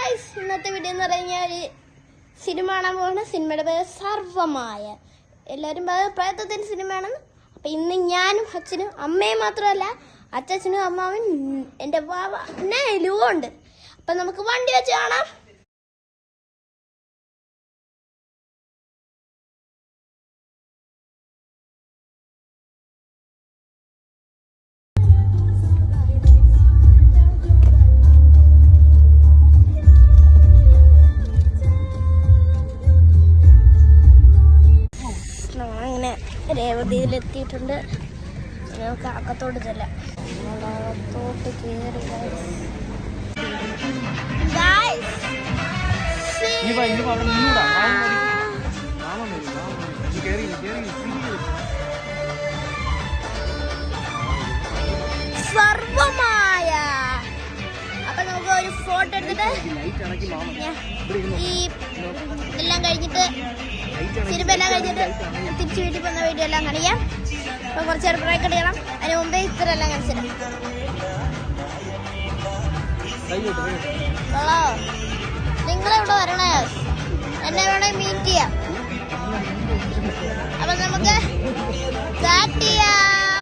Guys, ഇന്നത്തെ video എന്ന് പറഞ്ഞാൽ ഒരു സിനിമ കാണാൻ പോകുന്ന സിനിമയുടെ പേര് സർവമായ. എല്ലാവരും പ്രയത്നത്തിന് സിനിമയാണെന്ന്. അപ്പം ഇന്ന് ഞാനും അച്ഛനും അമ്മയും മാത്രമല്ല അച്ഛനും അമ്മാവൻ എൻ്റെ വാവ എല്ലാം ഉണ്ട്. അപ്പം നമുക്ക് വണ്ടി വെച്ച് കാണാം. അങ്ങനെ രേവതിയിലെത്തിയിട്ടുണ്ട്. നമുക്ക് അകത്തോട്ട് ചെല്ലാം. അകത്തോട്ട് കയറി സർവമായ. അപ്പൊ നമുക്ക് ഒരു ഫോട്ടോ എടുത്തിട്ട് ഈ എല്ലാം കഴിഞ്ഞിട്ട് സിനിമ എല്ലാം കഴിഞ്ഞിട്ട് തിരിച്ചു വീട്ടിൽ പോകുന്ന വീഡിയോ എല്ലാം കാണിക്കാം. അപ്പൊ കുറച്ചേരം ബ്രേക്ക് എടുക്കണം. അതിന് മുമ്പേ ഇത്ര എല്ലാം കാണിച്ചിടാം. നിങ്ങളെവിടെ വരണേ?